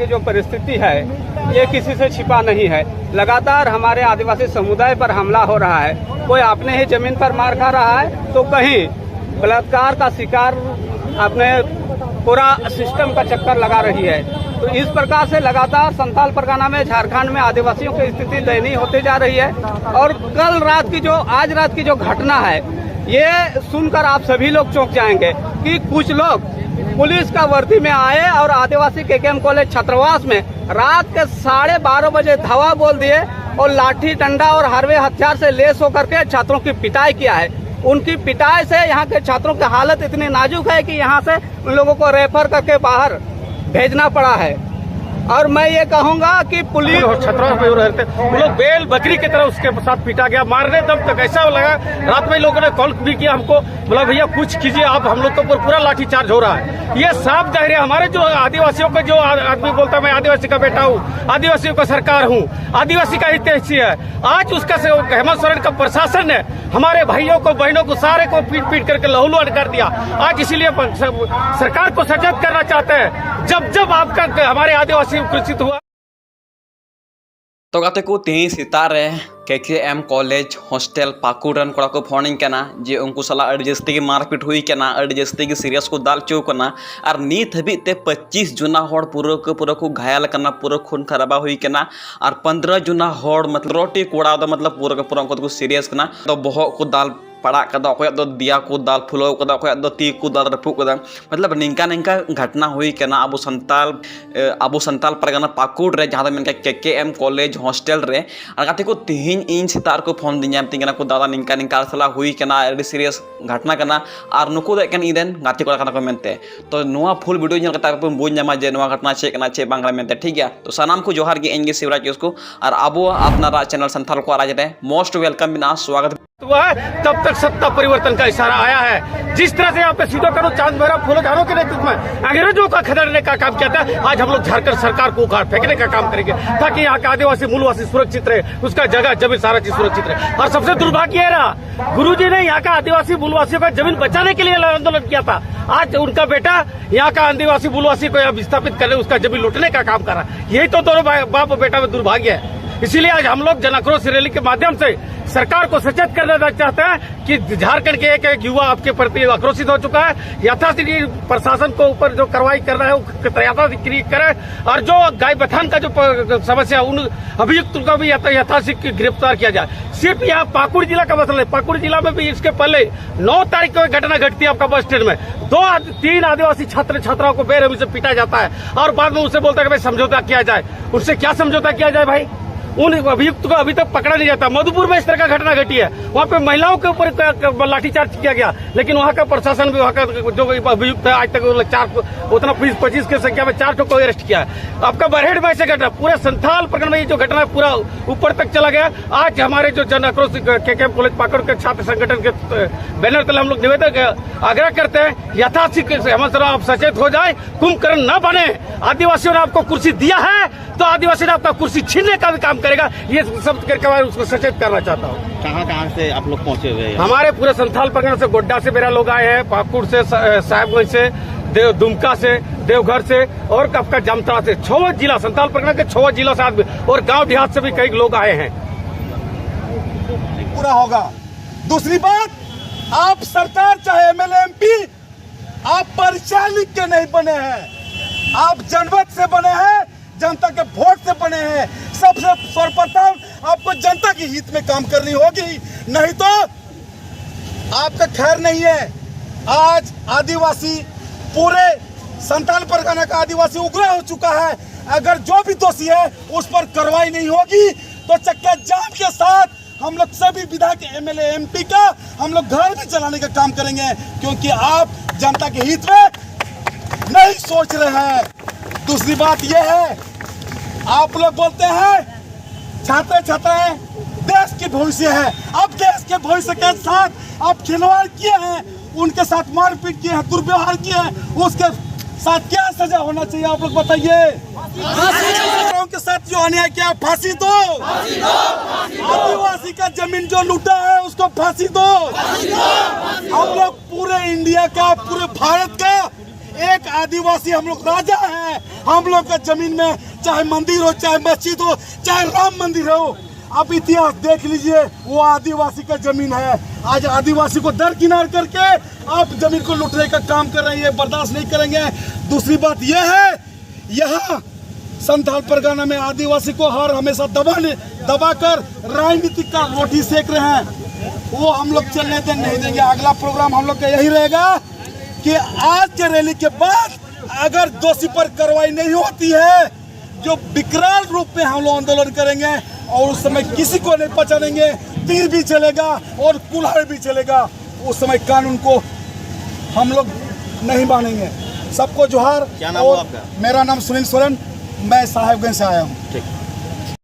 की जो परिस्थिति है ये किसी से छिपा नहीं है। लगातार हमारे आदिवासी समुदाय पर हमला हो रहा है। कोई अपने ही जमीन पर मार खा रहा है तो कहीं बलात्कार का शिकार अपने पूरा सिस्टम का चक्कर लगा रही है। तो इस प्रकार से लगातार संथाल परगना में, झारखंड में आदिवासियों की स्थिति दयनीय होती जा रही है। और आज रात की जो घटना है ये सुनकर आप सभी लोग चौंक जाएंगे कि कुछ लोग पुलिस का वर्दी में आए और आदिवासी केकेएम कॉलेज छात्रावास में रात के 12:30 बजे धावा बोल दिए और लाठी डंडा और हरवे हथियार से लैस होकर के छात्रों की पिटाई किया है। उनकी पिटाई से यहाँ के छात्रों की हालत इतनी नाजुक है कि यहाँ से उन लोगों को रेफर करके बाहर भेजना पड़ा है। और मैं ये कहूँगा कि पुलिस और छात्राओं में रहते वो लोग बेल बकरी की तरह उसके साथ पीटा गया, मारने दम तक ऐसा लगा। रात में लोगों ने कॉल भी किया हमको, बोला भैया कुछ कीजिए आप, हम लोग तो पूरा लाठीचार्ज हो रहा है। ये साफ जाहिर है हमारे जो आदिवासियों का, जो आदमी बोलता है मैं आदिवासी का बेटा हूँ, आदिवासियों का सरकार हूँ, आदिवासी का हितैषी है, आज उसका हेमंत सोरेन का प्रशासन ने हमारे भाइयों को, बहनों को, सारे को पीट पीट करके लहूलुहान कर दिया। आज इसीलिए सरकार को सचेत करना चाहते हैं। जब आपका हमारे आदिवासी कुचित हुआ तो गाते को तेही सितार केकेएम कॉलेज हॉस्टल पाकुड़न कोड़ा को फोन करना जे उनको सला अड़ जस्ती की मारपीट हुई करना, अड़ जस्ती की सीरियस को दाल चो करना और नीत हबीते 25 जुना होड़ पूरा को घायल करना, पूरा खून खराबा हुई करना और 15 जुना होड़ मतलब रोटी कोड़ा दो मतलब पूरा को सीरियस करना। तो बहुत को दाल पड़ा कदा अकोय दो दिया को दाल फुलो कदा अकोय दो ती को दाल रफू कदा मतलब निंका घटना हुई करना अबो संताल परगना पाकुड़ रे जहाँ मेन केकेएम कॉलेज हॉस्टल रे और गाते को तेहिन इन सितार को फोन दिया तिंगना को दादा निंका सला हुई करना अड़ी सीरियस घटना करना और नुको दे कन इदेन गाते को मेनते। तो नुआ फुल वीडियो नेल कता पे बुझ ञामा जे नुआ घटना चे कना चे बांगला मेनते। ठीक है, तो सनाम को जोहार गे एंगे शिवराज उसको और अबो अपना चैनल संथाल को आराज रे मोस्ट वेलकम बिना स्वागत हुआ है। तब तक सत्ता परिवर्तन का इशारा आया है। जिस तरह से यहाँ पे सीधो करो चांद मेहरा फूलो झारों के नेतृत्व में अंग्रेजों का खदेड़ने का काम किया था, आज हम लोग झारखंड सरकार को उखाड़ फेंकने का काम करेंगे ताकि यहाँ के आदिवासी मूलवासी सुरक्षित रहे, उसका जगह जमीन सारा चीज सुरक्षित रहे। और सबसे दुर्भाग्य है रहा गुरुजी ने यहाँ का आदिवासी मूलवासियों का जमीन बचाने के लिए आंदोलन किया था। आज उनका बेटा यहाँ का आदिवासी मूलवासी को यहाँ विस्थापित करने, उसका जमीन लूटने का काम कर रहा है। यही तो दोनों बाप बेटा में दुर्भाग्य है। इसीलिए आज हम लोग जन आक्रोश रैली के माध्यम से सरकार को सचेत करना चाहते हैं कि झारखंड के एक युवा आपके प्रति आक्रोशित हो चुका है। यथास्थिति प्रशासन को ऊपर जो कार्रवाई करना है वो यथास्थिति करे और जो गाय बथान का जो समस्या उन अभियुक्त को भी यथास्थिति गिरफ्तार किया जाए। सिर्फ यहाँ पाकुड़ जिला का मसला है, पाकुड़ जिला में भी इसके पहले 9 तारीख को घटना घटती है आपका बस स्टैंड में 2-3 आदिवासी छात्राओं को बेरहमी से पीटा जाता है और बाद में उसे बोलता है कि भाई समझौता किया जाए। उनसे क्या समझौता किया जाए भाई? उन अभियुक्त को अभी तक पकड़ा नहीं जाता। मधुपुर में इस तरह का घटना घटी है, वहाँ पे महिलाओं के ऊपर लाठीचार्ज किया गया, लेकिन वहाँ का प्रशासन भी, वहाँ का जो अभियुक्त है आज तक उतना 25 की संख्या में 4 को अरेस्ट किया है। आपका बरहेड़ में से घटना पूरे संथाल प्रकरण में जो घटना है पूरा ऊपर तक चला गया। आज हमारे जो जन आक्रोश केकेएम कॉलेज पाकुड़ के छात्र संगठन के बैनर तले हम लोग निवेदन आग्रह करते हैं यथास्थिति हेमंत सोरेन आप सचेत हो जाए, कुंभकर्ण न बने। आदिवासियों ने आपको कुर्सी दिया है तो आदिवासी ने आपका कुर्सी छीनने का भी काम करेगा। ये सब करके मैं उसको सचेत करना चाहता हूँ। कहाँ से आप लोग पहुँचे हुए हैं? हमारे पूरे संथाल परगना से, गोड्डा से मेरा लोग आए हैं, पाकुड़ से, साहेबगंज से, दुमका से, देवघर से और आपका जामताड़ा से 6 जिला, संथाल परगना के 6 जिलों से आदमी और गांव देहात से भी कई लोग आए हैं। पूरा होगा। दूसरी बात, आप सरकार चाहे एमएलए एमपी, आप परिचय लिख के नहीं बने हैं, आप जनमत से बने हैं, जनता के वोट से बने हैं। सबसे सर्वप्रथम आपको जनता के हित में काम करनी होगी, नहीं तो आपका खैर नहीं है। आज आदिवासी, पूरे संथाल परगना का आदिवासी उग्र हो चुका है। अगर जो भी दोषी है उस पर कार्रवाई नहीं होगी तो चक्का जाम के साथ हम लोग सभी विधायक एमएलए एमपी का हम लोग घर में चलाने का काम करेंगे, क्योंकि आप जनता के हित में नहीं सोच रहे हैं। दूसरी बात यह है, आप लोग बोलते हैं छात्राएं देश के भविष्य है। अब देश के भविष्य के साथ आप खिलवाड़ किए हैं, उनके साथ मारपीट किए हैं, दुर्व्यवहार किए हैं, उसके साथ क्या सजा होना चाहिए आप लोग बताइए। के साथ जो अन्याय किया फांसी दो, आदिवासी का जमीन जो लूटा है उसको फांसी दो। हम लोग पूरे इंडिया का, पूरे भारत का एक आदिवासी हम लोग राजा हैं। हम लोग का जमीन में चाहे मंदिर हो, चाहे मस्जिद हो, चाहे राम मंदिर हो। आप इतिहास देख लीजिए, वो आदिवासी का जमीन है। आज आदिवासी को दरकिनार करके आप जमीन को लुटने का काम कर रहे हैं, ये बर्दाश्त नहीं करेंगे। दूसरी बात यह है, यहाँ संथाल परगना में आदिवासी को हर हमेशा दबाकर राजनीतिक का रोटी सेक रहे हैं, वो हम लोग चलने नहीं देंगे। अगला प्रोग्राम हम लोग का यही रहेगा कि आज के रैली के बाद अगर दोषी पर कार्रवाई नहीं होती है, जो विकराल रूप में हम लोग आंदोलन करेंगे और उस समय किसी को नहीं पहचानेंगे। तीर भी चलेगा और कुल्हाड़ी भी चलेगा, उस समय कानून को हम लोग नहीं मानेंगे। सबको जोहार। क्या नाम है आपका? मेरा नाम सुनील सोरेन, मैं साहेबगंज से आया हूँ।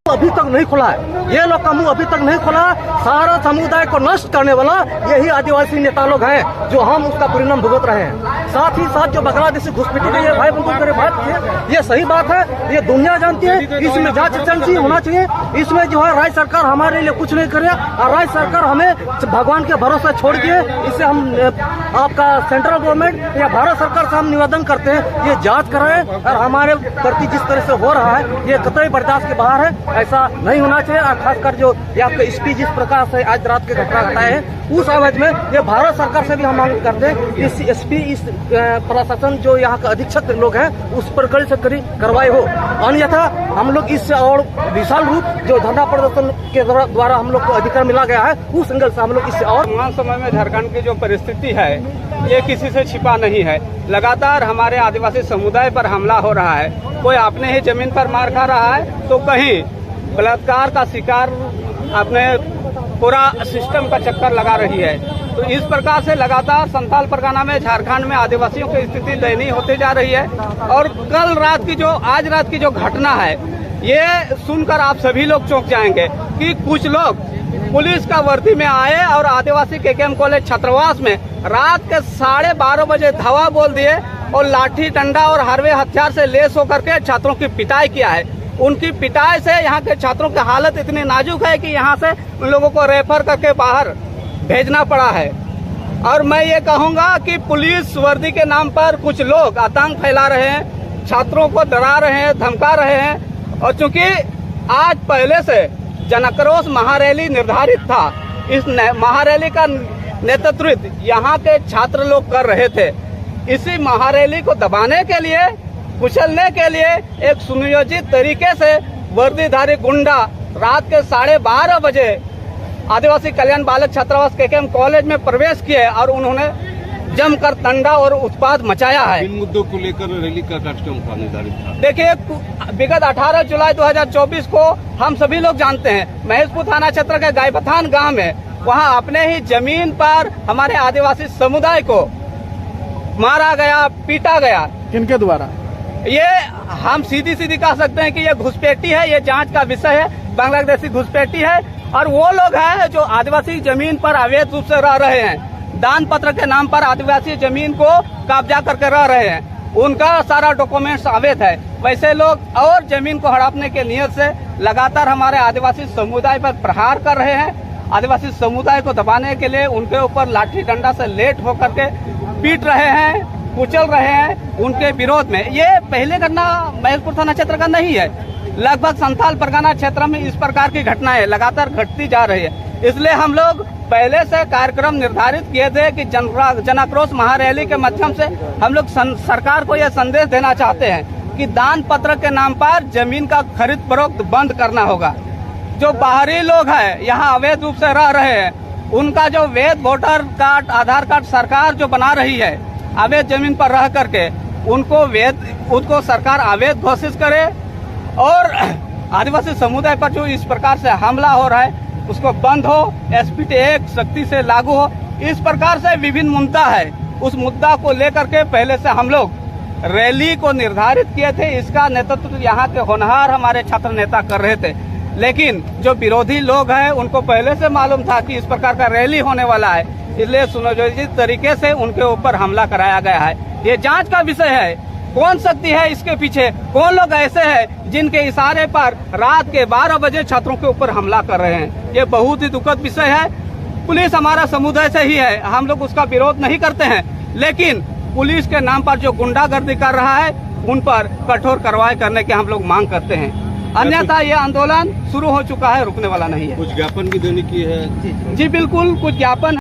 अभी तक नहीं खुला है, ये लोग का मुंह अभी तक नहीं खुला। सारा समुदाय को नष्ट करने वाला यही आदिवासी नेता लोग हैं, जो हम उसका परिणाम भुगत रहे हैं। साथ ही साथ जो बांग्लादेशी घुसपैठी के ये भाई बंधु मेरे बात किए, ये सही बात है, ये दुनिया जानती है। इसमें जांच एजेंसी होना चाहिए। इसमें जो है राज्य सरकार हमारे लिए कुछ नहीं करे और राज्य सरकार हमें भगवान के भरोसे छोड़ दिए। इससे हम आपका सेंट्रल गवर्नमेंट या भारत सरकार से हम निवेदन करते हैं, ये जांच कराएं और हमारे प्रति जिस तरह से हो रहा है ये कतई बर्दाश्त के बाहर है। ऐसा नहीं होना चाहिए। और खासकर जो आपका एसपी जिस प्रकार से आज रात के घटना घटाए हैं, उस आवाज में ये भारत सरकार से भी हम मांग करते हैं, इस एसपी इस प्रशासन जो यहाँ का अधीक्षक लोग हैं उस पर कड़ी से कड़ी कार्रवाई हो। अन्यथा हम लोग इससे और विशाल रूप जो धरना प्रदर्शन के द्वारा हम लोग को अधिकार मिला गया है, उस एंगल से हम लोग इससे और वर्तमान समय में झारखंड की जो परिस्थिति है ये किसी से छिपा नहीं है। लगातार हमारे आदिवासी समुदाय पर हमला हो रहा है। कोई अपने ही जमीन पर मार खा रहा है तो कहीं बलात्कार का शिकार अपने पूरा सिस्टम का चक्कर लगा रही है। तो इस प्रकार से लगातार संथाल परगना में झारखंड में आदिवासियों की स्थिति दयनीय होती जा रही है। और आज रात की जो घटना है ये सुनकर आप सभी लोग चौंक जाएंगे कि कुछ लोग पुलिस का वर्दी में आए और आदिवासी केकेएम कॉलेज छात्रावास में रात के 12:30 बजे धावा बोल दिए और लाठी डंडा और हरवे हथियार से लैस होकर के छात्रों की पिटाई किया है। उनकी पिटाई से यहाँ के छात्रों की हालत इतनी नाजुक है कि यहाँ से उन लोगों को रेफर करके बाहर भेजना पड़ा है। और मैं ये कहूँगा कि पुलिस वर्दी के नाम पर कुछ लोग आतंक फैला रहे हैं, छात्रों को डरा रहे हैं, धमका रहे हैं। और चूंकि आज पहले से जनाक्रोश महारैली निर्धारित था, इस महारैली का नेतृत्व यहाँ के छात्र लोग कर रहे थे। इसी महारैली को दबाने के लिए, कुचलने के लिए एक सुनियोजित तरीके से वर्दीधारी गुंडा रात के 12:30 बजे आदिवासी कल्याण बालक छात्रावास केकेएम कॉलेज में प्रवेश किए और उन्होंने जमकर तंडा और उत्पात मचाया है। इन मुद्दों को लेकर रैली का कार्यक्रम का निर्धारित था। देखिए, विगत 18 जुलाई 2024 को हम सभी लोग जानते हैं, महेशपुर थाना क्षेत्र के गायबथान गांव में वहां अपने ही जमीन पर हमारे आदिवासी समुदाय को मारा गया, पीटा गया। किनके द्वारा? ये हम सीधी कह सकते हैं कि ये घुसपैठी है, ये जांच का विषय है, बांग्लादेशी घुसपैठी है। और वो लोग हैं जो आदिवासी जमीन पर अवैध रूप से रह रहे हैं, दान पत्र के नाम पर आदिवासी जमीन को कब्जा करके रह रहे हैं, उनका सारा डॉक्यूमेंट्स अवैध है। वैसे लोग और जमीन को हड़पने के नियत से लगातार हमारे आदिवासी समुदाय पर प्रहार कर रहे हैं। आदिवासी समुदाय को दबाने के लिए उनके ऊपर लाठी डंडा से लेट होकर के पीट रहे हैं, कुचल रहे हैं। उनके विरोध में ये पहले घटना महेशपुर थाना क्षेत्र का नहीं है, लगभग संथाल परगना क्षेत्र में इस प्रकार की घटनाएं लगातार घटती जा रही है। इसलिए हम लोग पहले से कार्यक्रम निर्धारित किए थे कि जनाक्रोश महारैली के माध्यम से हम लोग सरकार को यह संदेश देना चाहते हैं कि दान पत्र के नाम पर जमीन का खरीद फरोख्त बंद करना होगा। जो बाहरी लोग हैं यहाँ अवैध रूप से रह रहे हैं, उनका जो वैध वोटर कार्ड, आधार कार्ड सरकार जो बना रही है अवैध जमीन पर रह करके, उनको सरकार अवैध घोषित करे और आदिवासी समुदाय पर जो इस प्रकार से हमला हो रहा है उसको बंद हो, एसपीटी एक्ट सख्ती से लागू हो। इस प्रकार से विभिन्न मुद्दा है, उस मुद्दा को लेकर के पहले से हम लोग रैली को निर्धारित किए थे। इसका नेतृत्व यहाँ के होनहार हमारे छात्र नेता कर रहे थे, लेकिन जो विरोधी लोग हैं उनको पहले से मालूम था कि इस प्रकार का रैली होने वाला है, इसलिए सुनियोजित तरीके से उनके ऊपर हमला कराया गया है। ये जांच का विषय है, कौन शक्ति है इसके पीछे, कौन लोग ऐसे हैं जिनके इशारे पर रात के 12 बजे छात्रों के ऊपर हमला कर रहे हैं। ये बहुत ही दुखद विषय है। पुलिस हमारा समुदाय से ही है, हम लोग उसका विरोध नहीं करते हैं, लेकिन पुलिस के नाम पर जो गुंडागर्दी कर रहा है उन पर कठोर कार्रवाई करने की हम लोग मांग करते हैं। अन्यथा ये आंदोलन शुरू हो चुका है, रुकने वाला नहीं है। कुछ ज्ञापन भी देने की है? जी बिल्कुल, कुछ ज्ञापन